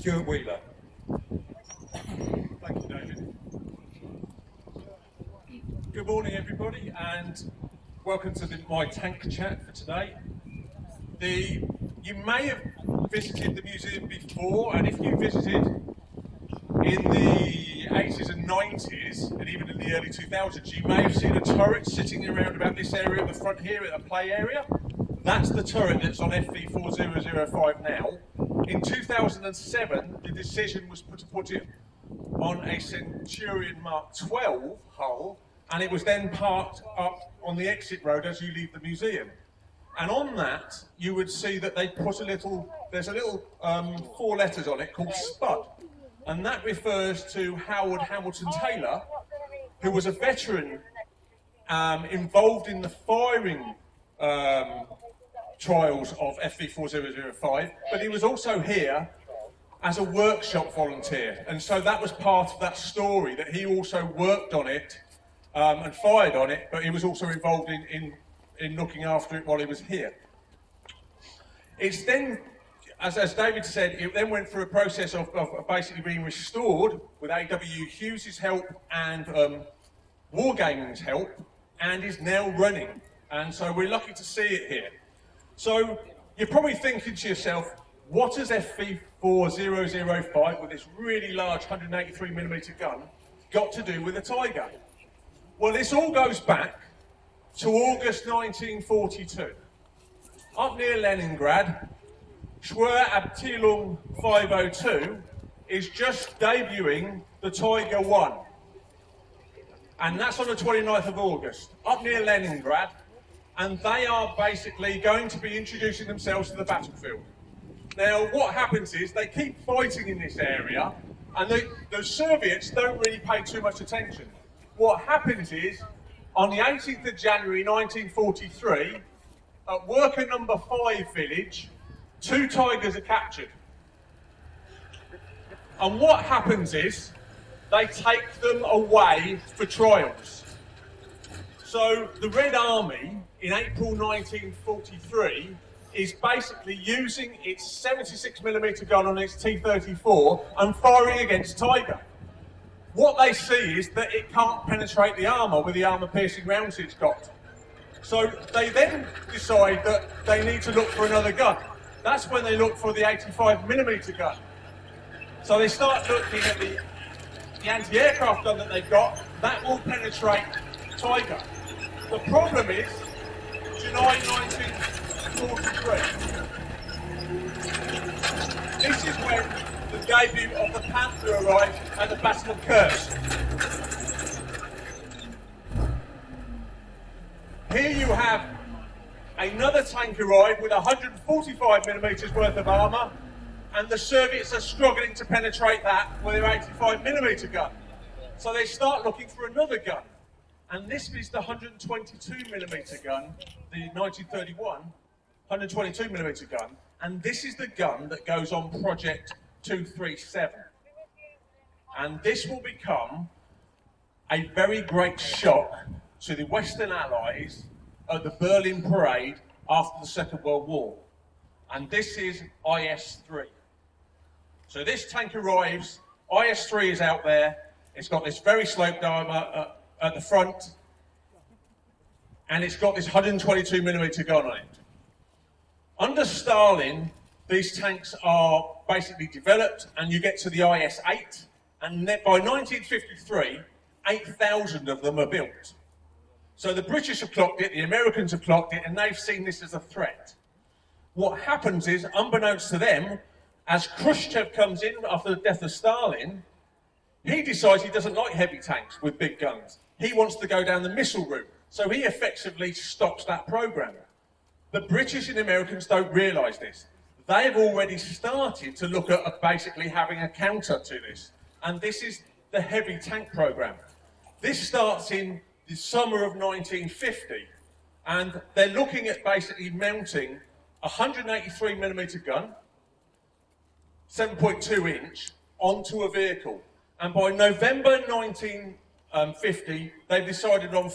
Stuart Wheeler. Thank you, David. Good morning, everybody, and welcome to my tank chat for today. You may have visited the museum before, and if you visited in the 80s and 90s, and even in the early 2000s, you may have seen a turret sitting around about this area at the front here, at a play area. That's the turret that's on FV4005 now. In 2007, the decision was to put it on a Centurion Mark 12 hull, and it was then parked up on the exit road as you leave the museum. And on that, you would see that they put there's a little 4 letters on it called SPUD. And that refers to Howard Hamilton Taylor, who was a veteran involved in the firing trials of FV4005, but he was also here as a workshop volunteer. And so that was part of that story, that he also worked on it and fired on it, but he was also involved in looking after it while he was here. It's then, as David said, it then went through a process of basically being restored with A.W. Hughes' help and Wargaming's help, and is now running. And so we're lucky to see it here. So you're probably thinking to yourself, what has FV4005 with this really large 183mm gun got to do with a Tiger? Well, this all goes back to August 1942. Up near Leningrad, Abteilung 502 is just debuting the Tiger 1. And that's on the 29th of August, up near Leningrad, and they are basically going to be introducing themselves to the battlefield. Now, what happens is they keep fighting in this area, and the Soviets don't really pay too much attention. What happens is, on the 18th of January 1943, at worker number 5 village, 2 Tigers are captured. And what happens is, they take them away for trials. So the Red Army, in April 1943, is basically using its 76mm gun on its T-34 and firing against Tiger. What they see is that it can't penetrate the armour with the armour-piercing rounds it's got. So they then decide that they need to look for another gun. That's when they look for the 85mm gun. So they start looking at the anti-aircraft gun that they've got. That will penetrate Tiger. The problem is, July 1943. This is when the debut of the Panther arrived at the Battle of Kursk. Here you have another tank arrive with 145mm worth of armour, and the Soviets are struggling to penetrate that with their 85mm gun. So they start looking for another gun. And this is the 122mm gun, the 1931 122mm gun, and this is the gun that goes on Project 237. And this will become a very great shock to the Western Allies at the Berlin Parade after the Second World War. And this is IS-3. So this tank arrives, IS-3 is out there, it's got this very sloped armour at the front, and it's got this 122mm gun on it. Under Stalin, these tanks are basically developed, and you get to the IS-8, and by 1953, 8,000 of them are built. So the British have clocked it, the Americans have clocked it, and they've seen this as a threat. What happens is, unbeknownst to them, as Khrushchev comes in after the death of Stalin, he decides he doesn't like heavy tanks with big guns. He wants to go down the missile route. So he effectively stops that program. The British and Americans don't realise this. They've already started to look at basically having a counter to this. And this is the heavy tank program. This starts in the summer of 1950. And they're looking at basically mounting a 183mm gun, 7.2 inch, onto a vehicle. And by November 1950, they've decided on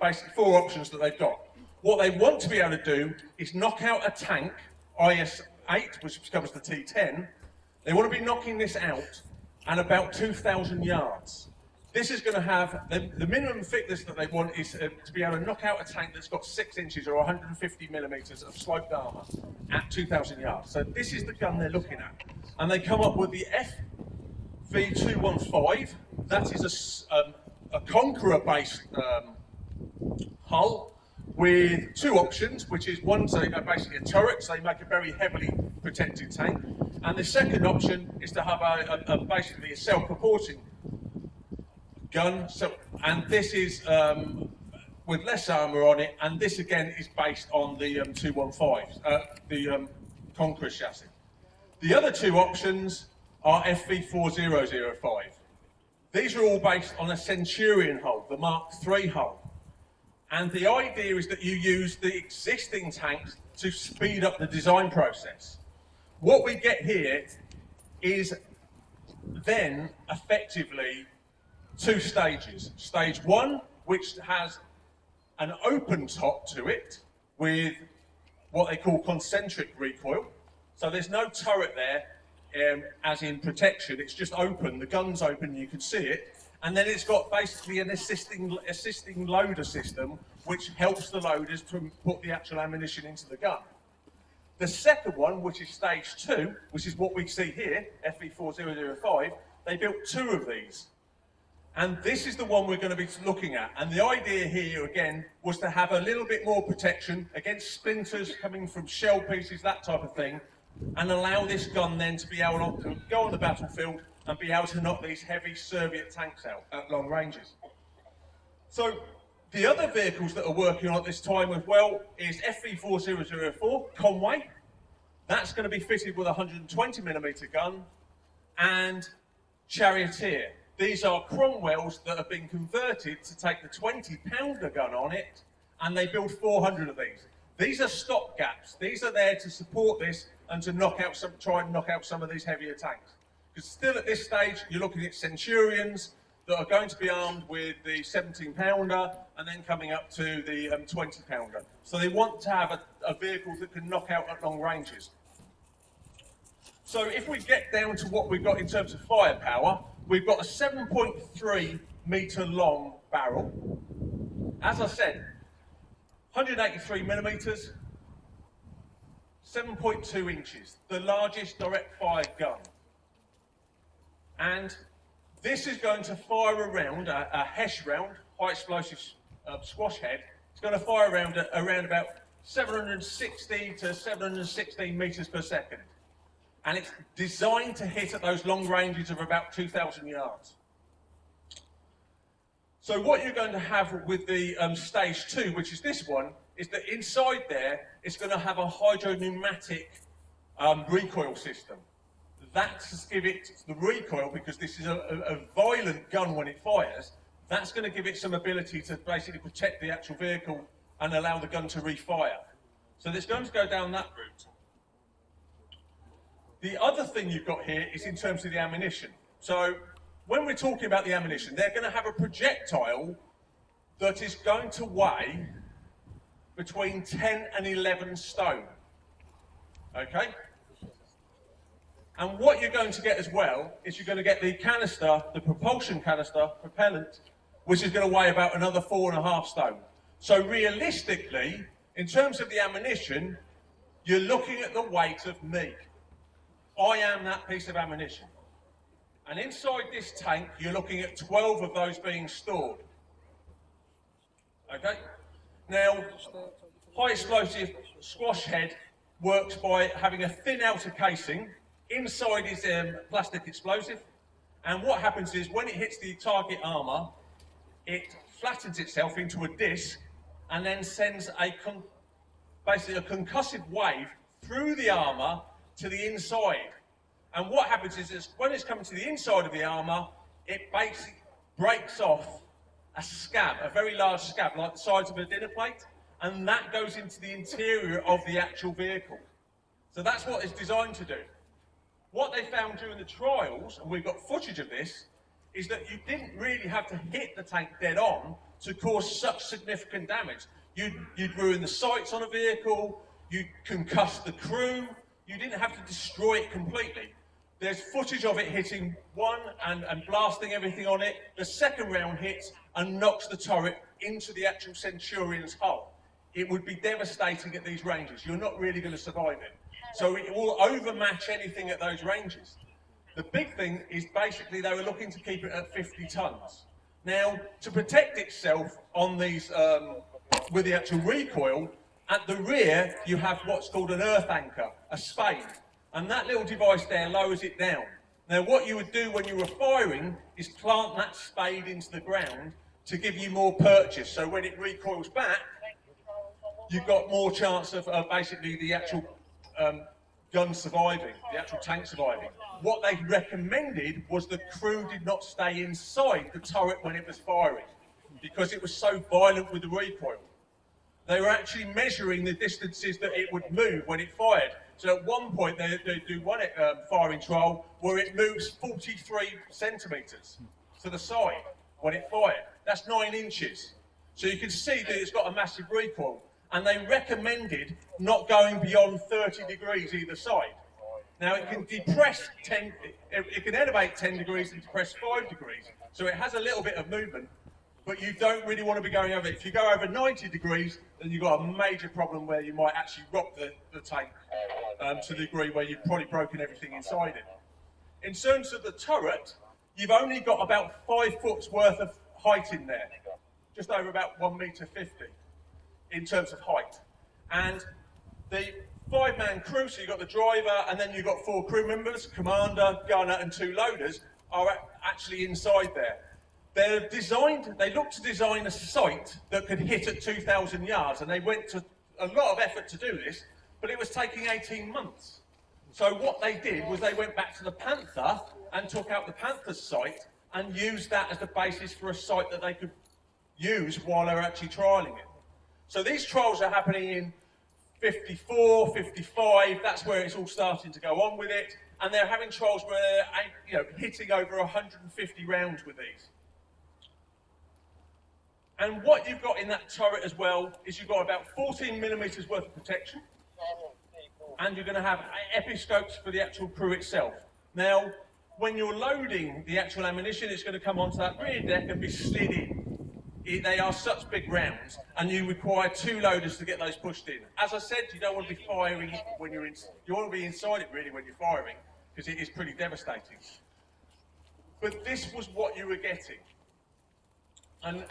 basically four options that they've got. What they want to be able to do is knock out a tank, IS-8, which becomes the T-10, They want to be knocking this out at about 2,000 yards. This is going to have, the minimum thickness that they want is to be able to knock out a tank that's got 6 inches or 150 millimeters of sloped armour at 2,000 yards. So this is the gun they're looking at. And they come up with the FV4005. That is a Conqueror-based hull with 2 options, which is one, so basically a turret, so they make a very heavily protected tank. And the second option is to have basically a self-reporting gun, and this is with less armour on it, and this again is based on the 215s, the Conqueror chassis. The other 2 options are FV4005. These are all based on a Centurion hull, the Mark III hull. And the idea is that you use the existing tanks to speed up the design process. What we get here is then effectively 2 stages. Stage 1, which has an open top to it with what they call concentric recoil. So there's no turret there, as in protection, it's just open, the gun's open, you can see it. And then it's got basically an assisting loader system, which helps the loaders to put the actual ammunition into the gun. The second one, which is stage 2, which is what we see here, FV4005, they built 2 of these. And this is the one we're going to be looking at. And the idea here, again, was to have a little bit more protection against splinters coming from shell pieces, that type of thing, and allow this gun then to be able to go on the battlefield and be able to knock these heavy Soviet tanks out at long ranges. So the other vehicles that are working on at this time as well is FV4004 Conway. That's going to be fitted with a 120mm gun, and Charioteer. These are Cromwells that have been converted to take the 20-pounder gun on it, and they build 400 of these. These are stopgaps. These are there to support this and to try and knock out some of these heavier tanks. Because still at this stage, you're looking at Centurions that are going to be armed with the 17-pounder and then coming up to the 20-pounder. So they want to have a vehicle that can knock out at long ranges. So if we get down to what we've got in terms of firepower, we've got a 7.3 metre long barrel. As I said, 183 millimetres, 7.2 inches, the largest direct fire gun. And this is going to fire around a HESH round, high explosive squash head. It's going to fire around about 760 to 716 metres per second. And it's designed to hit at those long ranges of about 2,000 yards. So what you're going to have with the stage 2, which is this one, is that inside there, it's going to have a hydropneumatic recoil system. That's to give it the recoil, because this is a violent gun when it fires. That's going to give it some ability to basically protect the actual vehicle and allow the gun to refire. So it's going to go down that route. The other thing you've got here is in terms of the ammunition. So when we're talking about the ammunition, they're going to have a projectile that is going to weigh between 10 and 11 stone. Okay? And what you're going to get as well is you're going to get the canister, the propulsion canister, propellant, which is going to weigh about another 4.5 stone. So realistically, in terms of the ammunition, you're looking at the weight of me. I am that piece of ammunition. And inside this tank, you're looking at 12 of those being stored. Okay? Now, high explosive squash head works by having a thin outer casing. Inside is plastic explosive, and what happens is when it hits the target armour, it flattens itself into a disc and then sends basically a concussive wave through the armour to the inside. And what happens is when it's coming to the inside of the armour, it basically breaks off a scab, a very large scab, like the size of a dinner plate, and that goes into the interior of the actual vehicle. So that's what it's designed to do. What they found during the trials, and we've got footage of this, is that you didn't really have to hit the tank dead on to cause such significant damage. You'd ruin the sights on a vehicle, you'd concuss the crew, you didn't have to destroy it completely. There's footage of it hitting one and blasting everything on it. The second round hits and knocks the turret into the actual Centurion's hull. It would be devastating at these ranges. You're not really going to survive it. So it will overmatch anything at those ranges. The big thing is basically they were looking to keep it at 50 tons. Now, to protect itself on these, with the actual recoil, at the rear you have what's called an earth anchor, a spade. And that little device there lowers it down. Now, what you would do when you were firing is plant that spade into the ground to give you more purchase. So when it recoils back, you've got more chance of basically the actual gun surviving, the actual tank surviving. What they recommended was the crew did not stay inside the turret when it was firing because it was so violent with the recoil. They were actually measuring the distances that it would move when it fired. So at one point they do one firing trial where it moves 43 centimetres to the side when it fired. That's 9 inches. So you can see that it's got a massive recoil. And they recommended not going beyond 30 degrees either side. Now it can depress it can elevate 10 degrees and depress 5 degrees. So it has a little bit of movement, but you don't really want to be going over it. If you go over 90 degrees, then you've got a major problem where you might actually rock the tank to the degree where you've probably broken everything inside it. In terms of the turret, you've only got about 5 foot's worth of height in there, just over about 1.50 meters in terms of height. And the 5-man crew, so you've got the driver and then you've got 4 crew members, commander, gunner and 2 loaders, are actually inside there. They looked to design a sight that could hit at 2,000 yards, and they went to a lot of effort to do this, but it was taking 18 months. So what they did was they went back to the Panther and took out the Panther's sight and used that as the basis for a sight that they could use while they were actually trialling it. So these trials are happening in 54, 55, that's where it's all starting to go on with it, and they're having trials where they're hitting over 150 rounds with these. And what you've got in that turret as well is you've got about 14 millimetres worth of protection, and you're going to have episcopes for the actual crew itself. Now, when you're loading the actual ammunition, it's going to come onto that rear deck and be slid in. They are such big rounds, and you require 2 loaders to get those pushed in. As I said, you don't want to be firing it when you're in. You want to be inside it really when you're firing, because it is pretty devastating. But this was what you were getting. And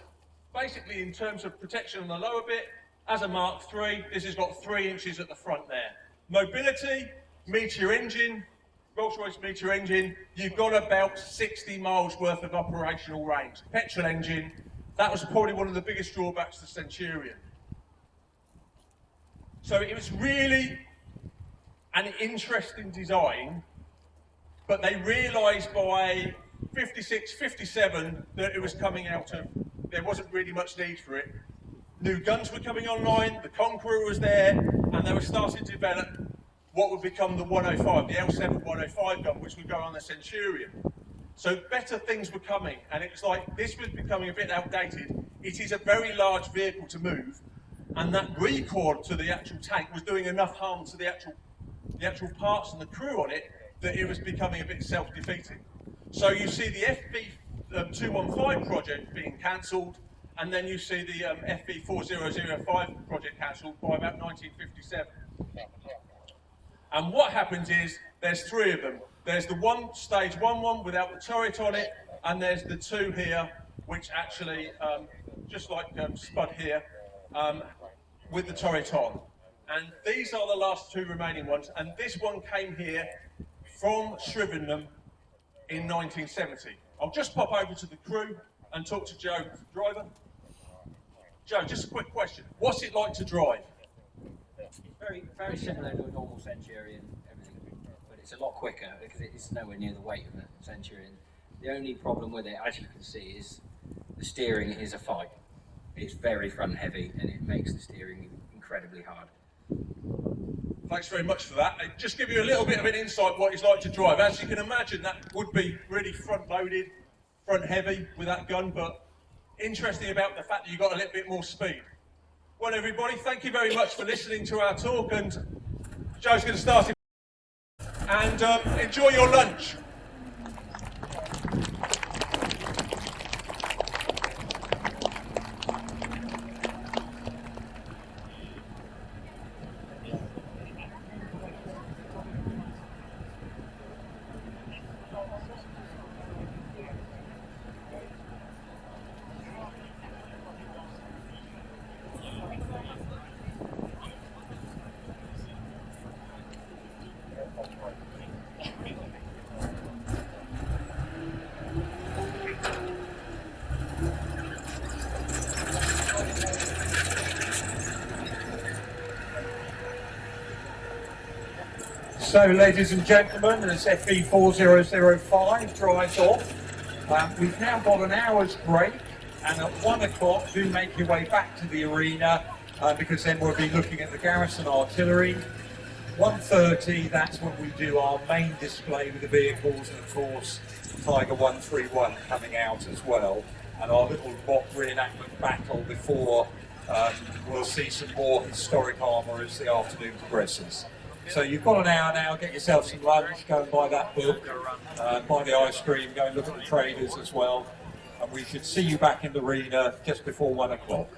basically, in terms of protection on the lower bit, as a Mark III, this has got 3 inches at the front there. Mobility, Meteor engine, Rolls-Royce Meteor engine, you've got about 60 miles worth of operational range. Petrol engine. That was probably one of the biggest drawbacks to Centurion. So it was really an interesting design, but they realised by 56, 57 that it was coming out of, there wasn't really much need for it. New guns were coming online, the Conqueror was there, and they were starting to develop what would become the 105, the L7 105 gun, which would go on the Centurion. So better things were coming, and it was like this was becoming a bit outdated. It is a very large vehicle to move, and that recoil to the actual tank was doing enough harm to the actual parts and the crew on it that it was becoming a bit self-defeating. So you see the FV4005 project being cancelled, and then you see the FV4005 project cancelled by about 1957. And what happens is there's 3 of them. There's the stage 1 without the turret on it, and there's the 2 here, which actually, just like Spud here, with the turret on. And these are the last 2 remaining ones, and this one came here from Shrivenham in 1970. I'll just pop over to the crew and talk to Joe, the driver. Joe, just a quick question. What's it like to drive? It's very similar to a normal Centurion, everything, but it's a lot quicker because it's nowhere near the weight of a Centurion. The only problem with it, as you can see, is the steering is a fight. It's very front heavy and it makes the steering incredibly hard. Thanks very much for that. Just give you a little bit of an insight what it's like to drive. As you can imagine, that would be really front loaded, front heavy with that gun, but interesting about the fact that you've got a little bit more speed. Well, everybody, thank you very much for listening to our talk, and Joe's going to start it. and enjoy your lunch. So, ladies and gentlemen, as FV4005 drives off, we've now got an hour's break, and at 1 o'clock, do make your way back to the arena, because then we'll be looking at the garrison artillery. 1:30, that's when we do our main display with the vehicles, and of course, Tiger 131 coming out as well, and our little mock reenactment battle before we'll see some more historic armour as the afternoon progresses. So you've got an hour now, get yourself some lunch, go and buy that book, buy the ice cream, go and look at the traders as well. And we should see you back in the arena just before 1 o'clock.